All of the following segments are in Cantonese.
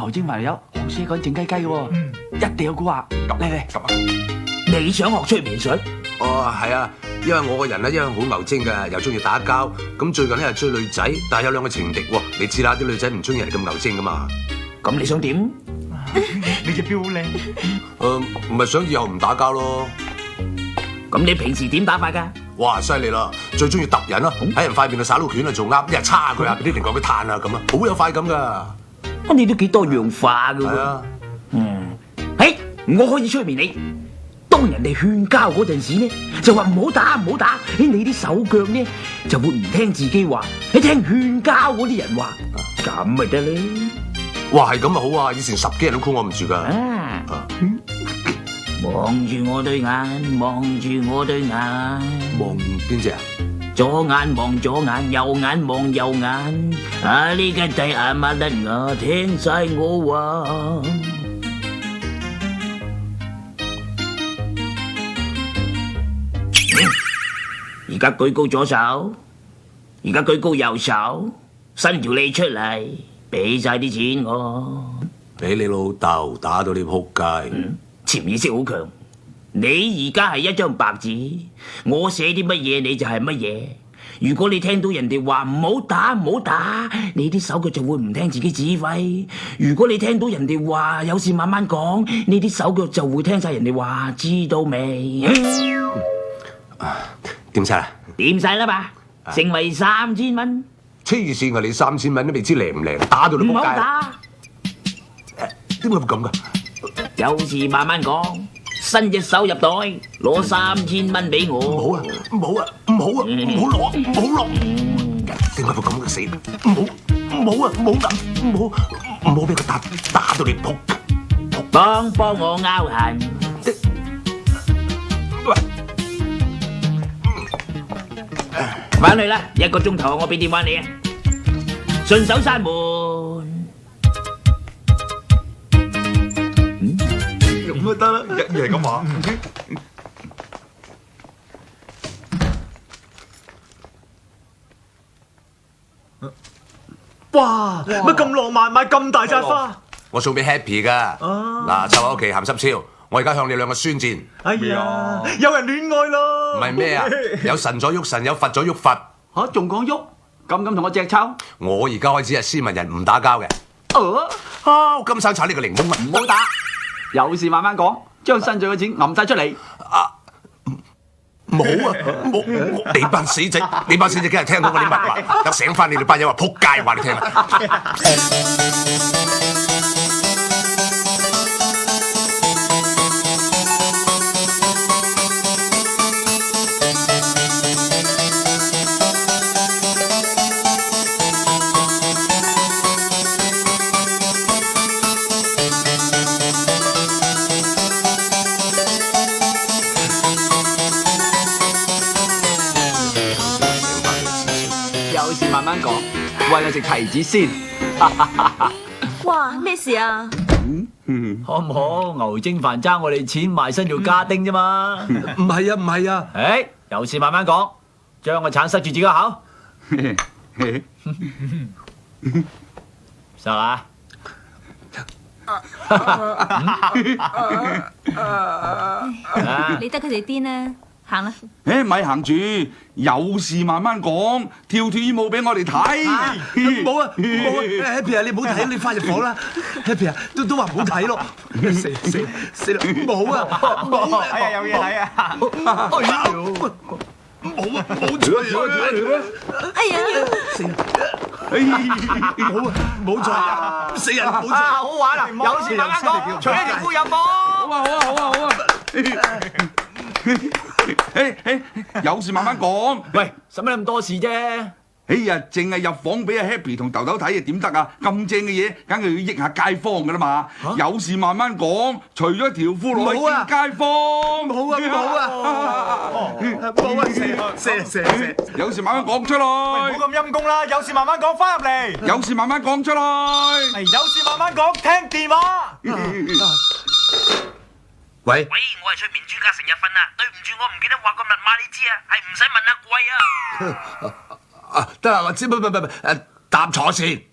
牛精埋有好些講靜雞雞嘅喎，一定有蠱惑。嚟，咁啊！你想學催眠術？哦，係啊，因為我個人咧一向好牛精嘅，又中意打交。咁最近咧係追女仔，但係有兩個情敵喎。你知啦，啲女仔唔中意人哋咁牛精噶嘛。咁你想點？你隻表好靚。唔係想以後唔打交咯。咁你平時點打法㗎？哇，犀利啦！最中意揼人咯，喺人塊面度耍到拳啊，做啱，一係叉佢啊，俾啲靈講佢嘆啊咁啊，好有快感噶。你都幾多樣化㗎喎。係啊。我可以催眠你。當人哋勸交嗰陣時呢，就話唔好打唔好打，你啲手腳呢就會唔聽自己話，你聽勸交嗰啲人話，咁咪得咧。哇，係咁啊好啊！以前10幾人都箍我唔住噶。望住我對眼，望住我對眼，望邊隻啊？左眼望左眼，右眼望右眼，啊呢個對眼擘得我聽晒我話。而家舉高左手，而家舉高右手，伸條脷出嚟，俾晒啲錢我。俾你老豆打到你仆街。潛意識好強，你而家係一張白紙，我寫啲乜嘢你就係乜嘢。如果你聽到人哋話唔好打唔好打，你啲手腳就會唔聽自己指揮；如果你聽到人哋話有事慢慢講，你啲手腳就會聽晒人哋話，知道未？點晒啦？掂晒啦吧，成為3000蚊。黐線啊！你3000蚊都未知靚唔靚，打到你仆街。唔好打，點解會咁噶？有事慢慢講，伸隻手入袋，攞3000蚊俾我。唔好啊！唔好啊！唔好啊！唔好攞！唔好攞！點解會咁嘅死？唔好！唔好啊！唔好咁！唔好俾佢打到你仆！幫我拗痕。返去啦，1個鐘頭我俾電話你啊，順手閂門。咁就得啦，一係咁話。哇！乜咁浪漫，買咁大扎花？我送俾 Happy 噶。嗱，湊喺屋企鹹濕超，我而家向你兩個宣戰。哎呀，有人戀愛咯！唔係咩啊？有神咗喐神，有佛咗喐佛。嚇，仲講喐？敢同我隻抽？我而家開始係斯文人，唔打交嘅。金生炒呢個檸檬啊！唔好打，有事慢慢講，將身上嘅錢揞晒出嚟。冇啊！冇！你班死仔，你班死仔今日聽到我啲密話，等醒翻你哋班友話撲街話你聽啊！有事慢慢講，喂我食提子先。哇，咩事啊？可唔可牛精飯爭我哋錢賣身做家丁啫嘛？唔係啊，唔係啊！誒，有事慢慢講，將個鏟塞住自己個口。收啊！你得佢哋癲啦，行啦。咪行住，有事慢慢講，跳跳舞俾我哋睇。冇啊冇啊 ，Happy 啊，你唔好睇，你翻入房啦。Happy 啊，都話唔好睇咯。死啦，冇啊冇啊，哎呀，有嘢睇啊！哎呀，冇啊冇錯啊！哎呀，冇錯啊！死人冇錯。好玩啊！有事慢慢講，除咗條褲有冇？好啊！有事慢慢講。喂，使乜咁多事啫？哎呀，淨係入房俾阿 Happy 同豆豆睇啊，點得啊？咁正嘅嘢，梗係要益下街坊噶啦嘛。有事慢慢講，除咗條褲落去見街坊。冇啊！射！有事慢慢講出來。唔好咁陰公啦，有事慢慢講，翻入嚟。有事慢慢講出來。有事慢慢講，聽電話。喂，喂，我係催眠專家成日瞓啊，對唔住，我唔記得話個密碼，你知啊，係唔使問阿貴啊。得啦，我知，唔，搭坐先。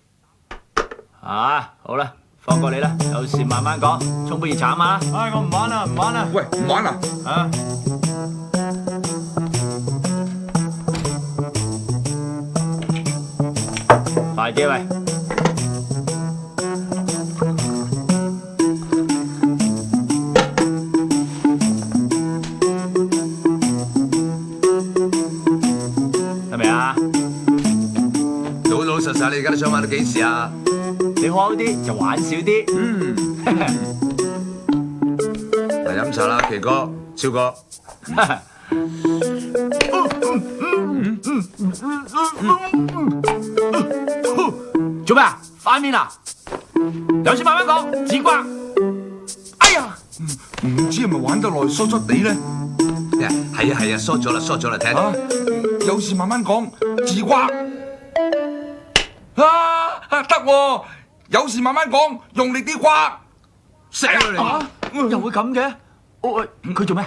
好啦，放過你啦，有事慢慢講，沖杯熱茶啊嘛。唉，我唔玩啦，唔玩啦。喂，唔玩啦！啊，快啲喂！得未啊？老老實實，你而家都想玩到幾時啊？你開好啲就玩少啲。嚟飲茶啦，奇哥、超哥。做咩啊？反面啊？有事慢慢講，自刮。哎呀！唔知係咪玩得耐疏疏地咧？係啊，疏咗啦，睇啊！有事慢慢講，自刮。啊，得喎！有事慢慢講，用力啲刮。死啦你！又會咁嘅？喂，佢做咩？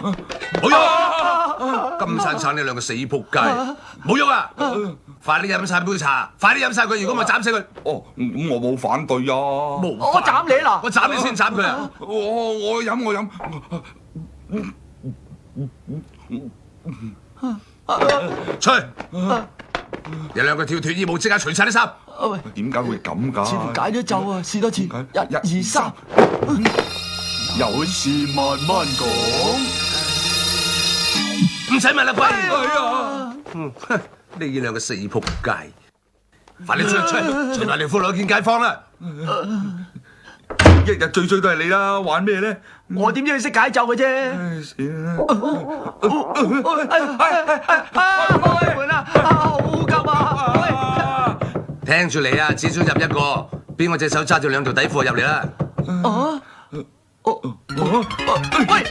冇用啊！金燦燦呢兩個死仆街，冇用啊！快啲飲晒杯茶，快啲飲晒佢，如果唔係斬死佢。哦，咁我冇反對啊。我斬你啦！我斬你先斬佢啊！我飲。出去！有兩個跳脫衣舞，即刻除晒啲衫。點解會咁㗎？似乎解咗咒啊！試多次，解1、2、3。有事慢慢講。唔使問啦，貴。係啊！呢兩個死仆街，快啲出埋條褲落去見街坊啦！一日最都係你啦，玩咩咧？我點知佢識解咒嘅啫？死啦！開門啊！好急啊！聽住你啊，只准入一個，邊個隻手揸住兩條底褲入嚟啦？喂！